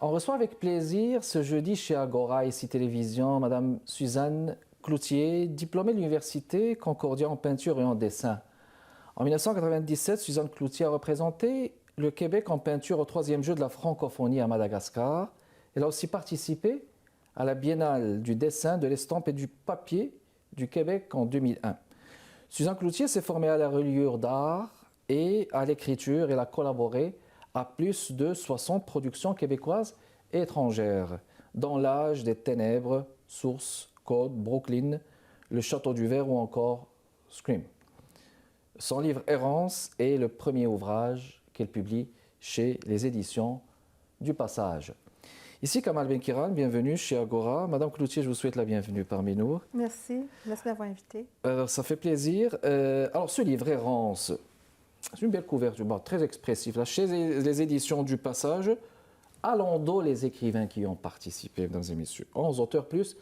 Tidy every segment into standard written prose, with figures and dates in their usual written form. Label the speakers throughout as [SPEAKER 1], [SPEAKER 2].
[SPEAKER 1] On reçoit avec plaisir ce jeudi chez Agora, ici Télévision, Madame Suzanne Cloutier, diplômée de l'Université Concordia en peinture et en dessin. En 1997, Suzanne Cloutier a représenté le Québec en peinture au 3e jeu de la francophonie à Madagascar. Elle a aussi participé à la Biennale du dessin, de l'estampe et du papier du Québec en 2001. Suzanne Cloutier s'est formée à la reliure d'art et à l'écriture. Elle a collaboré à plus de 60 productions québécoises et étrangères, dans L'Âge des Ténèbres, Source, Code, Brooklyn, Le Château du Verre ou encore Scream. Son livre Errance est le premier ouvrage qu'elle publie chez les éditions du Passage. Ici Kamal Benkiran, bienvenue chez Agora. Madame Cloutier, je vous souhaite la bienvenue parmi nous.
[SPEAKER 2] Merci d'avoir invité.
[SPEAKER 1] Ça fait plaisir. Alors ce livre Errance, c'est une belle couverture, très expressive. Là, chez les éditions du Passage, allons d'eau les écrivains qui ont participé, mesdames et messieurs. 11 auteurs plus,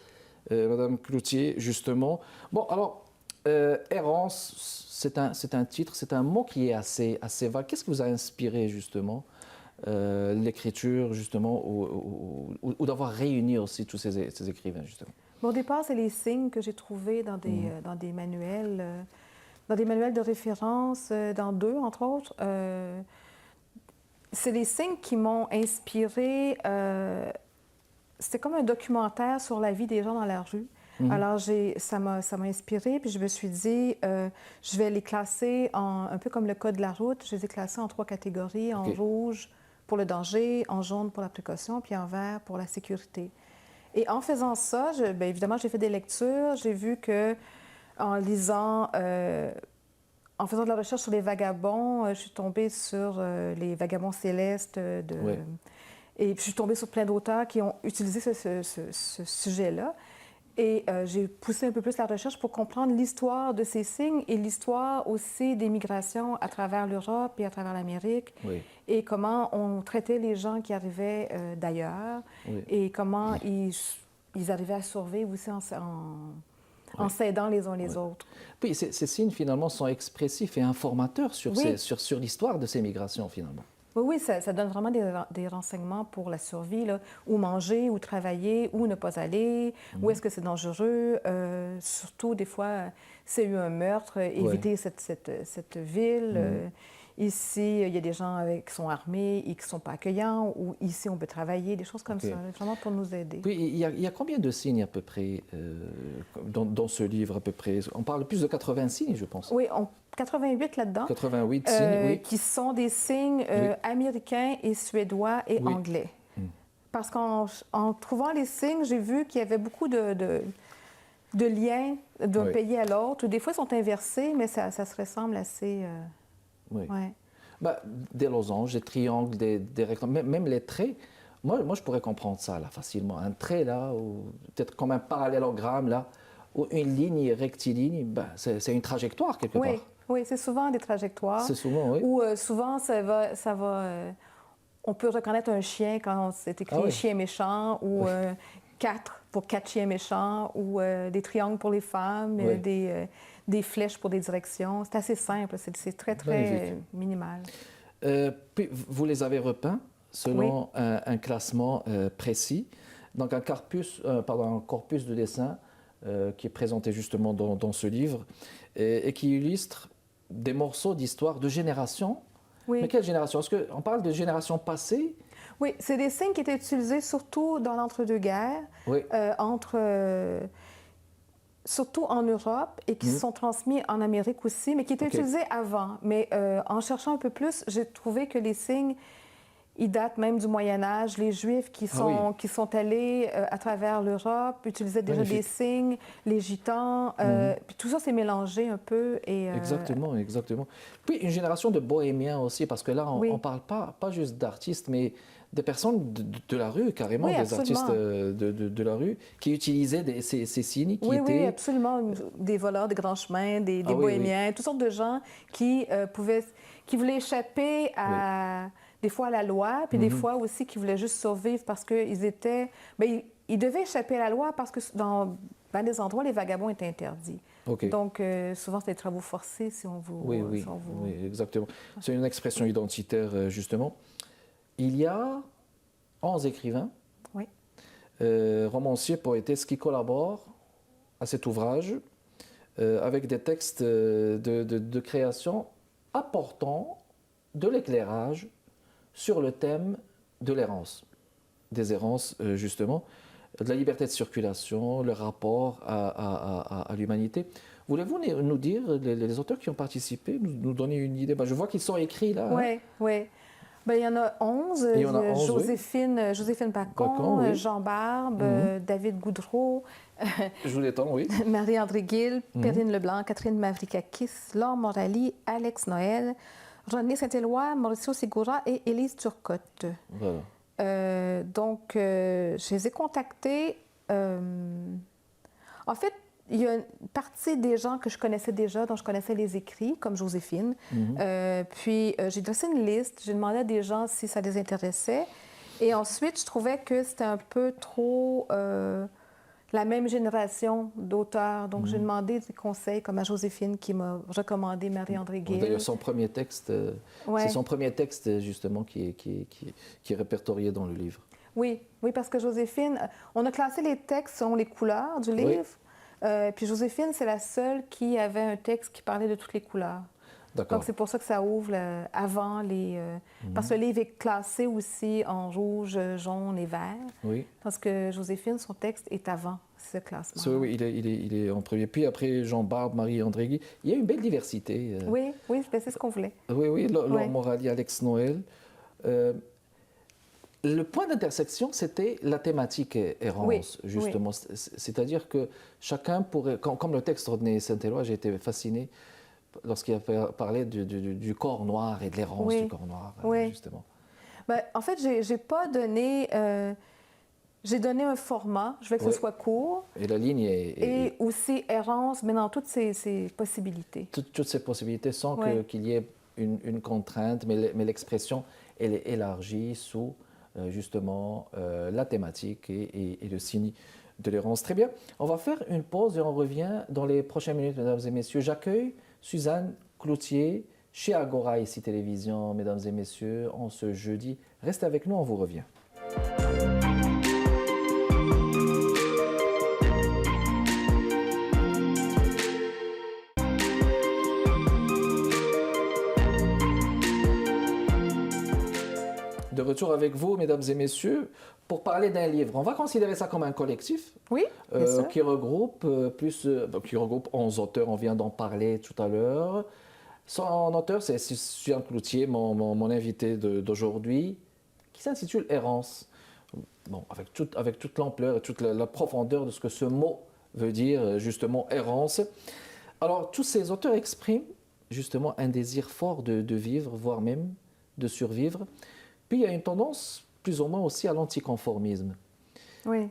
[SPEAKER 1] Madame Cloutier, justement. Bon, alors, Errance, c'est un titre, c'est un mot qui est assez vague. Qu'est-ce qui vous a inspiré, justement, l'écriture, justement, ou d'avoir réuni aussi tous ces écrivains, justement?
[SPEAKER 2] Bon, au départ, c'est les signes que j'ai trouvés dans des manuels. Dans des manuels de référence, dans deux, entre autres. C'est des signes qui m'ont inspiré. C'était comme un documentaire sur la vie des gens dans la rue. Alors, ça m'a inspiré, puis je me suis dit, je vais les classer un peu comme le code de la route. Je les ai classés en 3 catégories, en rouge pour le danger, en jaune pour la précaution, puis en vert pour la sécurité. Et en faisant ça, bien évidemment, j'ai fait des lectures. J'ai vu que en lisant, en faisant de la recherche sur les vagabonds, je suis tombée sur les vagabonds célestes. Et puis, je suis tombée sur plein d'auteurs qui ont utilisé ce sujet-là. Et j'ai poussé un peu plus la recherche pour comprendre l'histoire de ces signes et l'histoire aussi des migrations à travers l'Europe et à travers l'Amérique.
[SPEAKER 1] Oui.
[SPEAKER 2] Et comment on traitait les gens qui arrivaient d'ailleurs et comment ils arrivaient à survivre aussi en s'aidant les uns les autres.
[SPEAKER 1] Oui, ces signes, finalement, sont expressifs et informateurs sur l'histoire de ces migrations, finalement.
[SPEAKER 2] Oui, ça donne vraiment des renseignements pour la survie, là, où manger, où travailler, où ne pas aller, où est-ce que c'est dangereux. Surtout, des fois, s'il y a eu un meurtre, éviter cette ville. Ici, il y a des gens qui sont armés et qui ne sont pas accueillants, ou ici, on peut travailler, des choses comme ça, vraiment pour nous aider.
[SPEAKER 1] Puis, il y a combien de signes à peu près dans ce livre à peu près? On parle plus de 80 signes, je pense.
[SPEAKER 2] Oui, 88 là-dedans.
[SPEAKER 1] 88 signes, oui.
[SPEAKER 2] Qui sont des signes américains et suédois et anglais. Parce qu'en trouvant les signes, j'ai vu qu'il y avait beaucoup de liens d'un pays à l'autre. Des fois, ils sont inversés, mais ça se ressemble assez...
[SPEAKER 1] des losanges, des triangles, des rectangles, même les traits. Moi, je pourrais comprendre ça là, facilement. Un trait là, ou peut-être comme un parallélogramme là, ou une ligne rectiligne, c'est une trajectoire quelque part.
[SPEAKER 2] Oui, c'est souvent des trajectoires.
[SPEAKER 1] C'est souvent, oui.
[SPEAKER 2] Ou souvent, ça va on peut reconnaître un chien quand c'est écrit chien méchant, ou 4 pour 4 chiens méchants, ou des triangles pour les femmes, des flèches pour des directions. C'est assez simple, c'est très, très minimal.
[SPEAKER 1] Puis, vous les avez repeints selon un classement précis. Donc, un corpus de dessin qui est présenté justement dans ce livre et qui illustre des morceaux d'histoire de générations. Mais quelle génération? Est-ce qu'on parle de générations passées?
[SPEAKER 2] Oui, c'est des signes qui étaient utilisés surtout dans l'entre-deux-guerres, surtout en Europe, et qui se sont transmis en Amérique aussi, mais qui étaient utilisés avant. Mais en cherchant un peu plus, j'ai trouvé que les signes, ils datent même du Moyen Âge. Les Juifs qui sont allés à travers l'Europe utilisaient déjà des signes, les Gitans, puis tout ça s'est mélangé un peu.
[SPEAKER 1] Exactement. Puis une génération de bohémiens aussi, parce que là, on ne parle pas juste d'artistes, mais des personnes de la rue, carrément, des artistes de la rue, qui utilisaient ces signes qui étaient...
[SPEAKER 2] Oui, absolument. Des voleurs, des grands chemins, des bohémiens, toutes sortes de gens qui voulaient échapper des fois à la loi, puis des fois aussi qui voulaient juste survivre parce qu'ils étaient... ils devaient échapper à la loi parce que dans des endroits, les vagabonds étaient interdits. Donc, souvent, c'est des travaux forcés, si on vous...
[SPEAKER 1] Oui, exactement. C'est une expression identitaire, justement. Il y a 11 écrivains,
[SPEAKER 2] Oui.
[SPEAKER 1] romanciers, poétesses qui collaborent à cet ouvrage avec des textes de création apportant de l'éclairage sur le thème de l'errance, des errances justement, de la liberté de circulation, le rapport à l'humanité. Voulez-vous nous dire, les auteurs qui ont participé, nous donner une idée? Je vois qu'ils sont écrits là.
[SPEAKER 2] Oui,
[SPEAKER 1] Hein?
[SPEAKER 2] oui. Ben, il y en a 11.
[SPEAKER 1] Il y en a 11,
[SPEAKER 2] Joséphine Bacon,
[SPEAKER 1] Bacon, oui.
[SPEAKER 2] Jean Barbe, David Goudreau,
[SPEAKER 1] Je vous l'étends, oui.
[SPEAKER 2] Marie-André Gill, Perrine Leblanc, Catherine Mavrikakis, Laure Morali, Alex Noël, René Saint-Éloi, Mauricio Segura et Élise Turcotte.
[SPEAKER 1] Voilà.
[SPEAKER 2] Donc, je les ai contactés. En fait, il y a une partie des gens que je connaissais déjà, dont je connaissais les écrits, comme Joséphine. Puis, j'ai dressé une liste. J'ai demandé à des gens si ça les intéressait. Et ensuite, je trouvais que c'était un peu trop la même génération d'auteurs. Donc, j'ai demandé des conseils, comme à Joséphine, qui m'a recommandé Marie-André Gill.
[SPEAKER 1] D'ailleurs, son premier texte, c'est son premier texte, justement, qui est répertorié dans le livre.
[SPEAKER 2] Oui, oui, parce que Joséphine, on a classé les textes selon les couleurs du livre. Puis Joséphine, c'est la seule qui avait un texte qui parlait de toutes les couleurs. Donc, c'est pour ça que ça ouvre avant les... Parce que le livre est classé aussi en rouge, jaune et vert.
[SPEAKER 1] Oui.
[SPEAKER 2] Parce que Joséphine, son texte est avant ce classement.
[SPEAKER 1] Oui, il est en premier. Puis après, Jean Barbe, Marie-André Guy. Il y a une belle diversité.
[SPEAKER 2] Oui, oui, c'est ce qu'on voulait.
[SPEAKER 1] Oui, Laure Morali, Alex Noël. Le point d'intersection, c'était la thématique errance, justement. Oui. C'est-à-dire que chacun pourrait... Comme le texte de René Saint-Éloi, j'ai été fasciné lorsqu'il a parlé du corps noir et de l'errance du corps noir, justement.
[SPEAKER 2] Ben, en fait, j'ai pas donné... j'ai donné un format, je veux que ce soit court.
[SPEAKER 1] Et la ligne
[SPEAKER 2] Et aussi errance, mais dans toutes ces possibilités.
[SPEAKER 1] Toutes ces possibilités sans qu'il y ait une contrainte, mais l'expression, elle est élargie sous... justement la thématique et le signe de l'errance. Très bien, on va faire une pause et on revient dans les prochaines minutes, mesdames et messieurs. J'accueille Suzanne Cloutier chez Agora ici Télévision, mesdames et messieurs, en ce jeudi. Restez avec nous, on vous revient. De retour avec vous, mesdames et messieurs, pour parler d'un livre. On va considérer ça comme un collectif qui regroupe qui regroupe 11 auteurs. On vient d'en parler tout à l'heure. Son auteur, c'est Suzanne Cloutier, mon invité d'aujourd'hui, qui s'intitule Errance. Bon, avec toute l'ampleur et toute la profondeur de ce que ce mot veut dire, justement, errance. Alors, tous ces auteurs expriment justement un désir fort de vivre, voire même de survivre. Puis il y a une tendance plus ou moins aussi à l'anticonformisme.
[SPEAKER 2] Oui.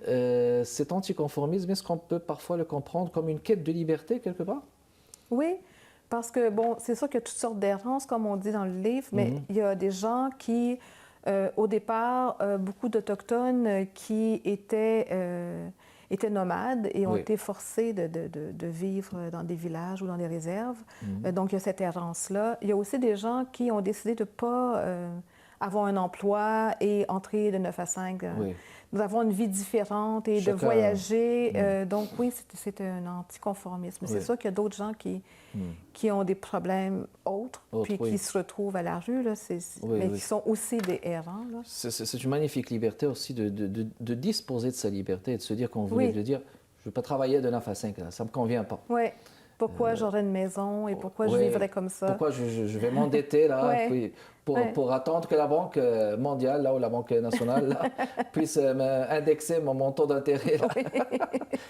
[SPEAKER 1] Cet anticonformisme, est-ce qu'on peut parfois le comprendre comme une quête de liberté quelque part?
[SPEAKER 2] Oui, parce que, bon, c'est sûr qu'il y a toutes sortes d'errances, comme on dit dans le livre, mais il y a des gens qui, au départ, beaucoup d'Autochtones qui étaient nomades et ont été forcés de vivre dans des villages ou dans des réserves. Donc, il y a cette errance-là. Il y a aussi des gens qui ont décidé de ne pas... avoir un emploi et entrer de 9 à 5, d'avoir une vie différente et de voyager. Donc oui, c'est un anticonformisme. C'est sûr qu'il y a d'autres gens qui ont des problèmes autres puis qui se retrouvent à la rue, là, mais qui sont aussi des errants.
[SPEAKER 1] C'est une magnifique liberté aussi de disposer de sa liberté et de se dire qu'on voulait de dire « je ne veux pas travailler de 9 à 5, là, ça ne me convient pas ».
[SPEAKER 2] Oui. Pourquoi j'aurais une maison et pourquoi je vivrais comme ça?
[SPEAKER 1] Pourquoi je vais m'endetter là puis pour attendre que la Banque mondiale là, ou la Banque nationale là, puisse indexer mon taux d'intérêt.
[SPEAKER 2] Oui,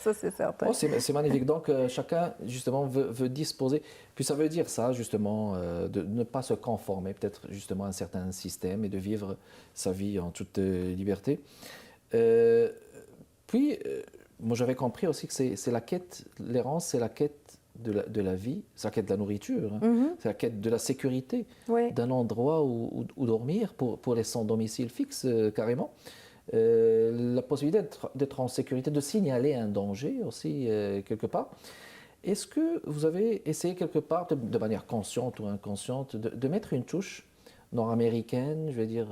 [SPEAKER 2] ça c'est certain.
[SPEAKER 1] Oh, c'est magnifique. Donc chacun justement veut disposer. Puis ça veut dire ça justement, de ne pas se conformer peut-être justement à un certain système et de vivre sa vie en toute liberté. Puis moi j'avais compris aussi que c'est la quête, l'errance c'est la quête de la vie, c'est la quête de la nourriture, c'est la quête de la sécurité, d'un endroit où dormir pour les sans domicile fixe, carrément. La possibilité d'être en sécurité, de signaler un danger aussi, quelque part. Est-ce que vous avez essayé quelque part, de manière consciente ou inconsciente, de mettre une touche nord-américaine, je vais dire,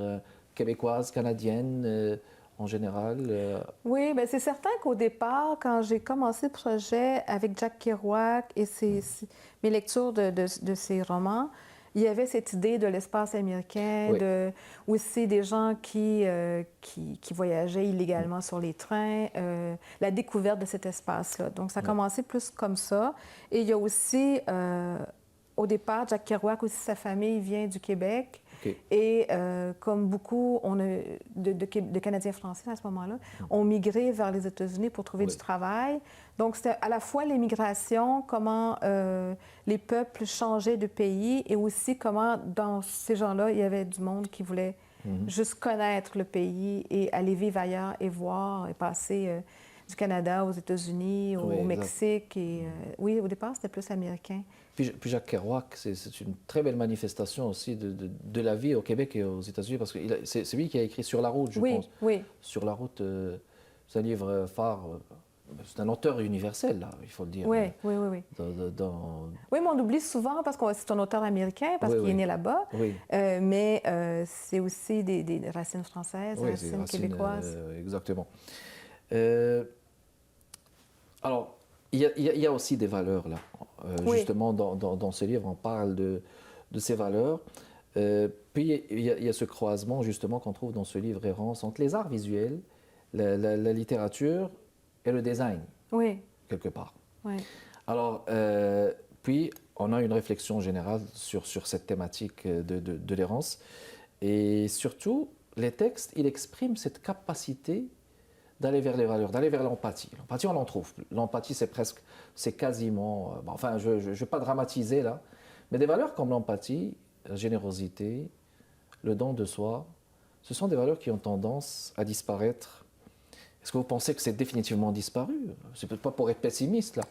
[SPEAKER 1] québécoise, canadienne en général?
[SPEAKER 2] Oui, bien, c'est certain qu'au départ, quand j'ai commencé le projet avec Jack Kerouac et mes lectures de ses romans, il y avait cette idée de l'espace américain,
[SPEAKER 1] Oui.
[SPEAKER 2] aussi des gens qui voyageaient illégalement sur les trains, la découverte de cet espace-là. Donc, ça a commencé plus comme ça. Et il y a aussi, au départ, Jack Kerouac, aussi sa famille vient du Québec.
[SPEAKER 1] OK.
[SPEAKER 2] Et comme beaucoup de Canadiens français à ce moment-là, ont migré vers les États-Unis pour trouver du travail. Donc, c'était à la fois l'immigration, comment les peuples changeaient de pays, et aussi comment, dans ces gens-là, il y avait du monde qui voulait juste connaître le pays et aller vivre ailleurs et voir et passer du Canada aux États-Unis, au Mexique. Et, oui, au départ, c'était plus américain.
[SPEAKER 1] Puis Jacques Kerouac, c'est une très belle manifestation aussi de la vie au Québec et aux États-Unis, parce que c'est lui qui a écrit Sur la route, je pense.
[SPEAKER 2] Oui.
[SPEAKER 1] Sur la route, c'est un livre phare. C'est un auteur universel, là, il faut le dire.
[SPEAKER 2] Oui.
[SPEAKER 1] Oui,
[SPEAKER 2] Oui, mais on oublie souvent parce que c'est un auteur américain, parce qu'il est né là-bas.
[SPEAKER 1] Oui.
[SPEAKER 2] Mais c'est aussi des racines françaises, des racines québécoises.
[SPEAKER 1] Exactement. Alors, il y a aussi des valeurs, là. Justement, dans ce livre, on parle de ces valeurs. Puis, il y a ce croisement, justement, qu'on trouve dans ce livre Errance entre les arts visuels, la littérature et le design, quelque part.
[SPEAKER 2] Oui.
[SPEAKER 1] Alors, puis, on a une réflexion générale sur cette thématique de l'errance. Et surtout, les textes, ils expriment cette capacité d'aller vers les valeurs, d'aller vers l'empathie. L'empathie, on en trouve. L'empathie, c'est quasiment... enfin, je ne vais pas dramatiser là, mais des valeurs comme l'empathie, la générosité, le don de soi, ce sont des valeurs qui ont tendance à disparaître. Est-ce que vous pensez que c'est définitivement disparu? C'est peut-être pas pour être pessimiste, là.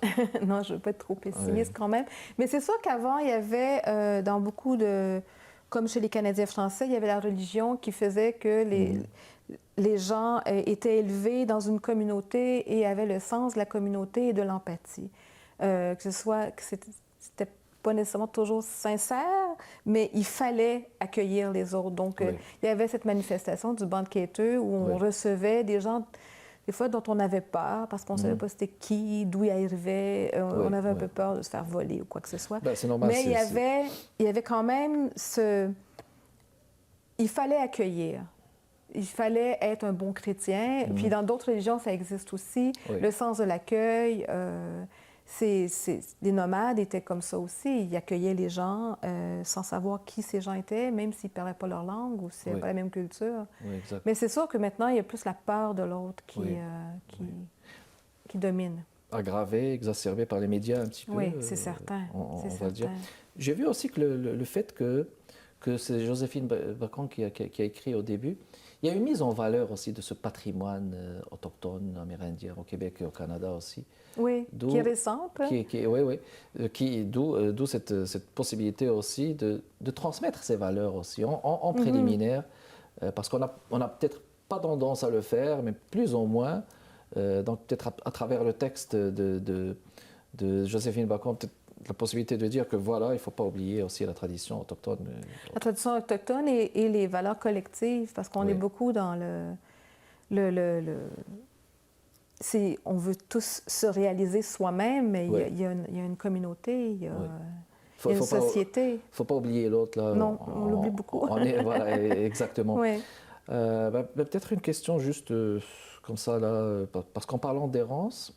[SPEAKER 2] Non, je ne veux pas être trop pessimiste quand même. Mais c'est sûr qu'avant, il y avait dans beaucoup de... Comme chez les Canadiens français, il y avait la religion qui faisait que les gens étaient élevés dans une communauté et avaient le sens de la communauté et de l'empathie. Que c'était pas nécessairement toujours sincère, mais il fallait accueillir les autres. Donc, il y avait cette manifestation du banqueteux où on recevait des gens, des fois, dont on avait peur parce qu'on ne savait pas c'était qui, d'où ils arrivaient. On avait un peu peur de se faire voler ou quoi que ce soit.
[SPEAKER 1] Ben, c'est normal,
[SPEAKER 2] mais il y avait quand même il fallait accueillir. Il fallait être un bon chrétien. Puis dans d'autres religions, ça existe aussi. Le sens de l'accueil. Les nomades étaient comme ça aussi. Ils accueillaient les gens sans savoir qui ces gens étaient, même s'ils ne parlaient pas leur langue ou s'ils n'avaient pas la même culture. Mais c'est sûr que maintenant, il y a plus la peur de l'autre qui domine.
[SPEAKER 1] Aggravé, exacerbé par les médias un petit peu.
[SPEAKER 2] Oui, c'est certain.
[SPEAKER 1] On va dire. J'ai vu aussi que le fait que c'est Joséphine Bacon qui a écrit au début, il y a une mise en valeur aussi de ce patrimoine autochtone amérindien au Québec et au Canada aussi.
[SPEAKER 2] Oui, qui est récente.
[SPEAKER 1] D'où cette possibilité aussi de transmettre ces valeurs aussi en préliminaire, parce qu'on n'a peut-être pas tendance à le faire, mais plus ou moins, donc peut-être à travers le texte de Joséphine Bacon, la possibilité de dire que voilà, il ne faut pas oublier aussi la tradition autochtone.
[SPEAKER 2] La tradition autochtone et les valeurs collectives, parce qu'on est beaucoup dans on veut tous se réaliser soi-même, mais il y a une communauté, il y a une société.
[SPEAKER 1] Il ne faut pas oublier l'autre. Là.
[SPEAKER 2] Non, on l'oublie beaucoup.
[SPEAKER 1] Voilà, exactement. Peut-être une question juste comme ça, là, parce qu'en parlant d'errance,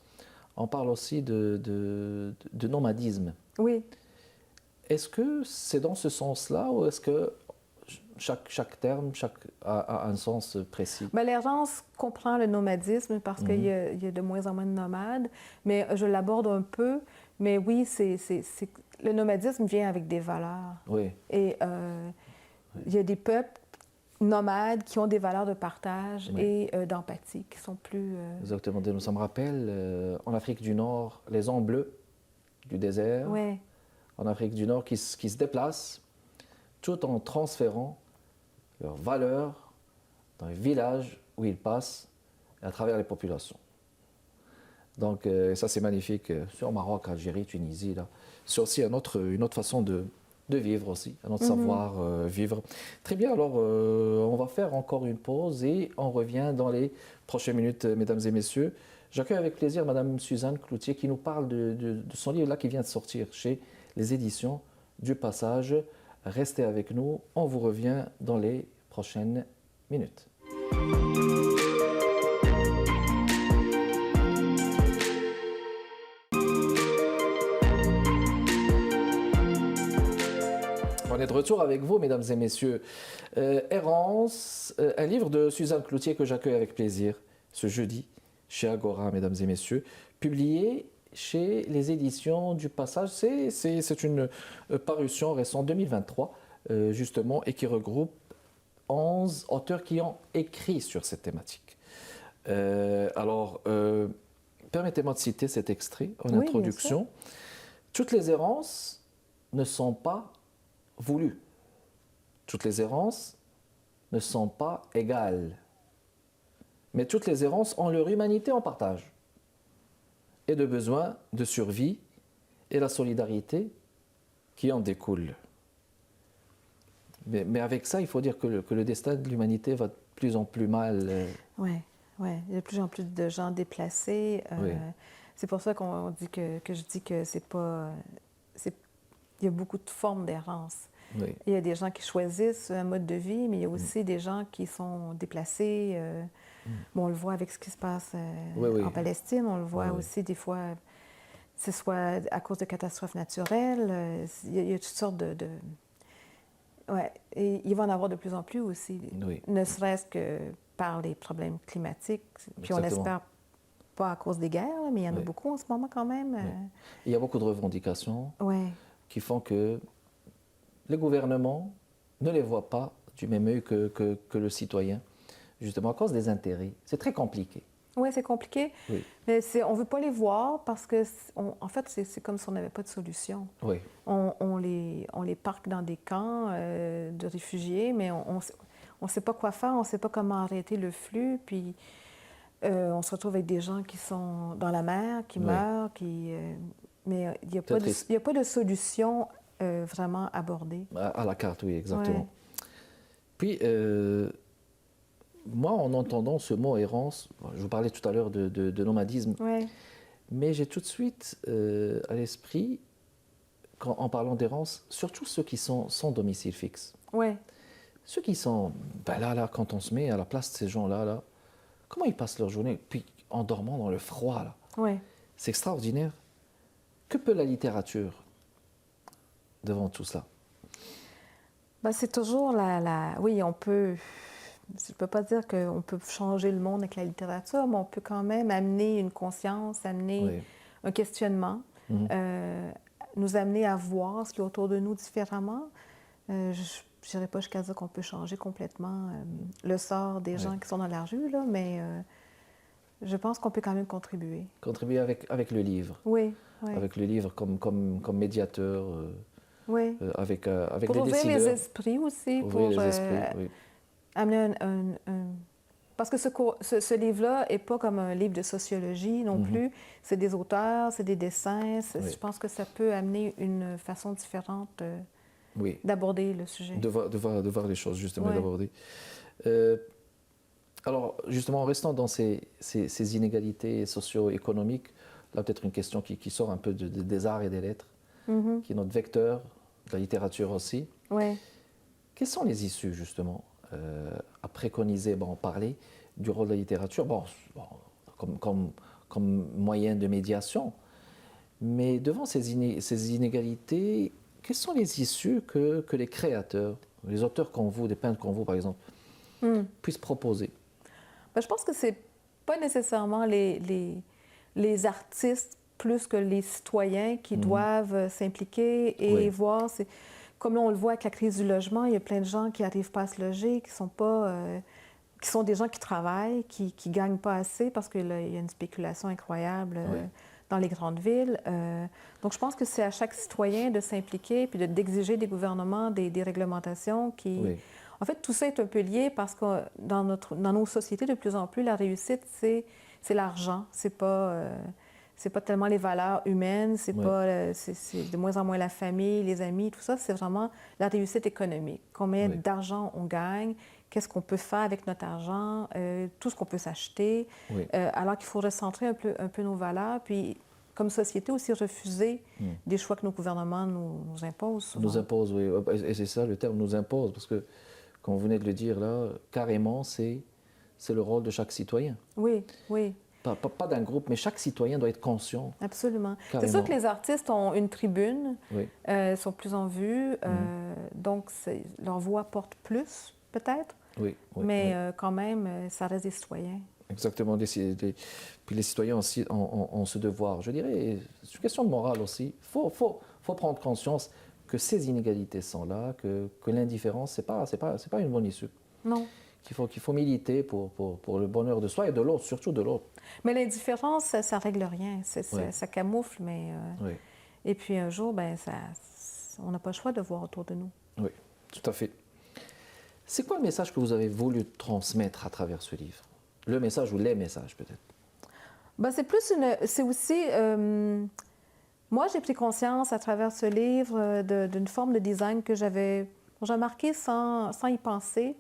[SPEAKER 1] on parle aussi de nomadisme.
[SPEAKER 2] Oui.
[SPEAKER 1] Est-ce que c'est dans ce sens-là ou est-ce que chaque terme a un sens précis?
[SPEAKER 2] L'errance comprend le nomadisme parce qu'il y a de moins en moins de nomades, mais je l'aborde un peu. Mais oui, le nomadisme vient avec des valeurs.
[SPEAKER 1] Oui.
[SPEAKER 2] Et il y a des peuples nomades qui ont des valeurs de partage et d'empathie qui sont plus...
[SPEAKER 1] Exactement. Ça me rappelle, en Afrique du Nord, les hommes bleus du désert.
[SPEAKER 2] Oui.
[SPEAKER 1] En Afrique du Nord, qui se déplacent tout en transférant leurs valeurs dans les villages où ils passent et à travers les populations. Donc ça, c'est magnifique. Sur Maroc, Algérie, Tunisie, là. C'est aussi une autre façon de de vivre aussi, à notre savoir vivre. Très bien, alors on va faire encore une pause et on revient dans les prochaines minutes, mesdames et messieurs. J'accueille avec plaisir Madame Suzanne Cloutier qui nous parle de son livre là qui vient de sortir chez les éditions du Passage. Restez avec nous, on vous revient dans les prochaines minutes. On est de retour avec vous, mesdames et messieurs. Errance, un livre de Suzanne Cloutier que j'accueille avec plaisir ce jeudi chez Agora, mesdames et messieurs, publié chez les éditions du Passage. C'est une parution récente 2023, justement, et qui regroupe 11 auteurs qui ont écrit sur cette thématique. Permettez-moi de citer cet extrait en introduction. Toutes les errances ne sont pas voulues. Toutes les errances ne sont pas égales. Mais toutes les errances ont leur humanité en partage et de besoin de survie et la solidarité qui en découle. Mais avec ça, il faut dire que le destin de l'humanité va de plus en plus mal.
[SPEAKER 2] Oui, il y a de plus en plus de gens déplacés.
[SPEAKER 1] Oui.
[SPEAKER 2] C'est pour ça qu'on dit que je dis que c'est pas... Il y a beaucoup de formes d'errance.
[SPEAKER 1] Oui.
[SPEAKER 2] Il y a des gens qui choisissent un mode de vie, mais il y a aussi des gens qui sont déplacés. Bon, on le voit avec ce qui se passe en Palestine. On le voit aussi des fois, ce soit à cause de catastrophes naturelles. Il y a toutes sortes de... Ouais. Et il va en avoir de plus en plus aussi, ne serait-ce que par les problèmes climatiques. Puis on espère pas à cause des guerres, mais il y en a beaucoup en ce moment quand même.
[SPEAKER 1] Il y a beaucoup de revendications qui font que les gouvernements ne les voient pas du même œil que le citoyen, justement à cause des intérêts. C'est très compliqué.
[SPEAKER 2] Oui, c'est compliqué, mais on ne veut pas les voir parce que, en fait, c'est comme si on n'avait pas de solution.
[SPEAKER 1] Oui.
[SPEAKER 2] On les parque dans des camps de réfugiés, mais on ne sait pas quoi faire, on ne sait pas comment arrêter le flux, puis on se retrouve avec des gens qui sont dans la mer, qui meurent, mais il n'y a pas de solution vraiment abordée.
[SPEAKER 1] À la carte, oui, exactement. Puis, moi, en entendant ce mot errance, je vous parlais tout à l'heure de nomadisme, mais j'ai tout de suite à l'esprit, en parlant d'errance, surtout ceux qui sont sans domicile fixe. Ceux qui sont, là, quand on se met à la place de ces gens-là, comment ils passent leur journée, puis en dormant dans le froid, là. C'est extraordinaire. Que peut la littérature devant tout cela?
[SPEAKER 2] C'est toujours Oui, on peut... Je ne peux pas dire qu'on peut changer le monde avec la littérature, mais on peut quand même amener une conscience, amener un questionnement, nous amener à voir ce qui est autour de nous différemment. Je n'irai pas jusqu'à dire qu'on peut changer complètement le sort des gens qui sont dans la rue, là, mais je pense qu'on peut quand même contribuer.
[SPEAKER 1] Contribuer avec le livre.
[SPEAKER 2] Oui.
[SPEAKER 1] Avec le livre comme médiateur. Avec
[SPEAKER 2] pour
[SPEAKER 1] les
[SPEAKER 2] ouvrir
[SPEAKER 1] décideurs.
[SPEAKER 2] les esprits aussi.
[SPEAKER 1] Ouvrir
[SPEAKER 2] pour
[SPEAKER 1] les esprits,
[SPEAKER 2] amener Parce que ce livre-là n'est pas comme un livre de sociologie non plus. C'est des auteurs, c'est des dessins. Je pense que ça peut amener une façon différente d'aborder le sujet.
[SPEAKER 1] De voir les choses, justement, d'aborder. Alors, justement, en restant dans ces inégalités socio-économiques, là, peut-être une question qui sort un peu des arts et des lettres, qui est notre vecteur, de la littérature aussi. Quelles sont les issues, justement, à préconiser, parler du rôle de la littérature, comme moyen de médiation, mais devant ces inégalités, quelles sont les issues que les créateurs, les auteurs comme vous, des peintres comme vous, par exemple, puissent proposer?
[SPEAKER 2] Je pense que c'est pas nécessairement les artistes plus que les citoyens qui doivent s'impliquer et voir. Comme on le voit avec la crise du logement, il y a plein de gens qui n'arrivent pas à se loger, qui sont des gens qui travaillent, qui ne gagnent pas assez parce qu'il y a une spéculation incroyable dans les grandes villes. Donc, je pense que c'est à chaque citoyen de s'impliquer puis d'exiger des gouvernements des réglementations qui... En fait, tout ça est un peu lié parce que dans nos sociétés, de plus en plus, la réussite, c'est l'argent. C'est pas c'est pas tellement les valeurs humaines, c'est
[SPEAKER 1] Oui.
[SPEAKER 2] pas, c'est de moins en moins la famille, les amis, tout ça. C'est vraiment la réussite économique. Combien
[SPEAKER 1] Oui.
[SPEAKER 2] d'argent on gagne, qu'est-ce qu'on peut faire avec notre argent, tout ce qu'on peut s'acheter.
[SPEAKER 1] Oui.
[SPEAKER 2] Alors qu'il faut recentrer un peu nos valeurs, puis comme société aussi refuser des choix que nos gouvernements nous imposent souvent.
[SPEAKER 1] Nous impose, oui. Et c'est ça le terme, nous impose, parce que, comme vous venez de le dire là, carrément, c'est le rôle de chaque citoyen.
[SPEAKER 2] Oui, oui.
[SPEAKER 1] Pas d'un groupe, mais chaque citoyen doit être conscient.
[SPEAKER 2] Absolument. C'est
[SPEAKER 1] Carrément.
[SPEAKER 2] sûr que les artistes ont une tribune,
[SPEAKER 1] Oui.
[SPEAKER 2] sont plus en vue, donc leur voix porte plus, peut-être,
[SPEAKER 1] Oui, oui,
[SPEAKER 2] mais
[SPEAKER 1] oui.
[SPEAKER 2] quand même, ça reste des citoyens.
[SPEAKER 1] Exactement. Puis les citoyens aussi ont ce devoir. Je dirais, c'est une question de morale aussi. Il faut prendre conscience que ces inégalités sont là, que l'indifférence, c'est pas une bonne issue.
[SPEAKER 2] Non.
[SPEAKER 1] Qu'il faut militer pour le bonheur de soi et de l'autre, surtout de l'autre.
[SPEAKER 2] Mais l'indifférence, ça règle rien.
[SPEAKER 1] Oui.
[SPEAKER 2] Ça camoufle, mais...
[SPEAKER 1] Oui,
[SPEAKER 2] Et puis un jour, ben, on n'a pas le choix de voir autour de nous.
[SPEAKER 1] oui, tout à fait. C'est quoi le message que vous avez voulu transmettre à travers ce livre? Le message ou les messages, peut-être?
[SPEAKER 2] Ben, c'est aussi... moi, j'ai pris conscience à travers ce livre d'une forme de design que j'ai remarqué sans y penser.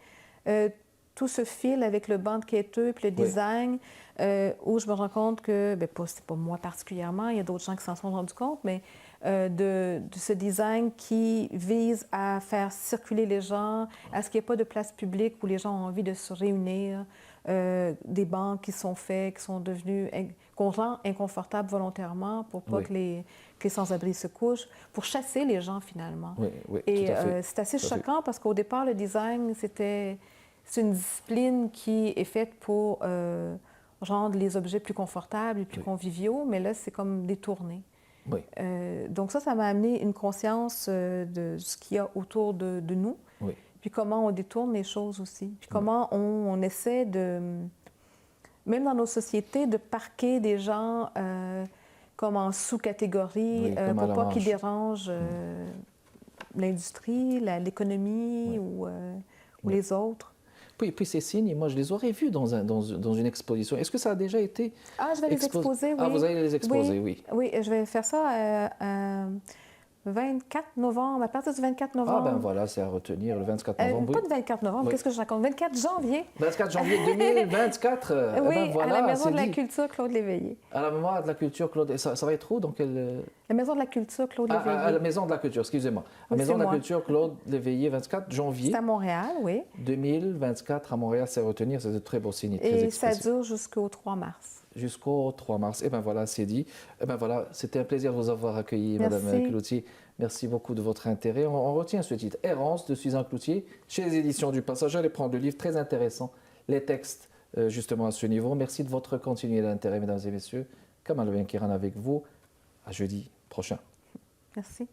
[SPEAKER 2] Tout ce fil avec le banc de quêteux puis le design, où je me rends compte que, c'est pas moi particulièrement, il y a d'autres gens qui s'en sont rendus compte, mais de ce design qui vise à faire circuler les gens, à ce qu'il n'y ait pas de place publique où les gens ont envie de se réunir, des bancs qui sont faits, qui sont devenus, qu'on rend inconfortables volontairement pour pas que les sans-abri se couchent, pour chasser les gens finalement.
[SPEAKER 1] Oui, oui,
[SPEAKER 2] Et
[SPEAKER 1] tout à fait.
[SPEAKER 2] c'est assez choquant parce qu'au départ, le design, c'est une discipline qui est faite pour rendre les objets plus confortables et plus conviviaux, mais là, c'est comme détourné.
[SPEAKER 1] Oui.
[SPEAKER 2] Donc ça m'a amené une conscience de ce qu'il y a autour de nous,
[SPEAKER 1] Oui.
[SPEAKER 2] puis comment on détourne les choses aussi, puis comment on essaie de, même dans nos sociétés, de parquer des gens comme en sous-catégorie
[SPEAKER 1] comme à
[SPEAKER 2] pour
[SPEAKER 1] la
[SPEAKER 2] pas
[SPEAKER 1] marge.
[SPEAKER 2] qu'ils dérangent l'industrie, l'économie ou les autres.
[SPEAKER 1] Puis ces signes, moi, je les aurais vus dans une exposition. Est-ce que ça a déjà été
[SPEAKER 2] Ah, je vais les exposer, oui.
[SPEAKER 1] Ah, vous allez les exposer, oui.
[SPEAKER 2] Oui, je vais faire ça 24 novembre, à partir du 24 novembre.
[SPEAKER 1] Ah, ben voilà, c'est à retenir, le 24 novembre.
[SPEAKER 2] Pas de 24 novembre,
[SPEAKER 1] Oui.
[SPEAKER 2] qu'est-ce que je raconte? 24 janvier.
[SPEAKER 1] 24 janvier 2024.
[SPEAKER 2] Oui,
[SPEAKER 1] ben voilà,
[SPEAKER 2] à la Maison de la
[SPEAKER 1] dit.
[SPEAKER 2] Culture Claude Léveillé.
[SPEAKER 1] À la Mémoire de la Culture, Claude. Ça va être où? Donc,
[SPEAKER 2] La Maison de la Culture Claude Léveillé.
[SPEAKER 1] à la Maison de la Culture, excusez-moi. À la
[SPEAKER 2] Oui,
[SPEAKER 1] Maison
[SPEAKER 2] c'est
[SPEAKER 1] de la
[SPEAKER 2] moi.
[SPEAKER 1] Culture, Claude Léveillé, 24 janvier
[SPEAKER 2] C'est à Montréal, oui.
[SPEAKER 1] 2024 à Montréal, c'est à retenir. C'est de très beaux signes et très
[SPEAKER 2] Et ça
[SPEAKER 1] expressifs.
[SPEAKER 2] dure jusqu'au 3 mars.
[SPEAKER 1] Jusqu'au 3 mars. Et ben voilà, c'est dit. Et ben voilà, c'était un plaisir de vous avoir accueilli,
[SPEAKER 2] Merci.
[SPEAKER 1] Madame Cloutier. Merci beaucoup de votre intérêt. On retient ce titre, Errance de Suzanne Cloutier, chez les éditions du Passage. Allez prendre le livre, très intéressant. Les textes, justement, à ce niveau. Merci de votre continué d'intérêt, mesdames et messieurs. Kamal Benkiran avec vous. À jeudi prochain.
[SPEAKER 2] Merci.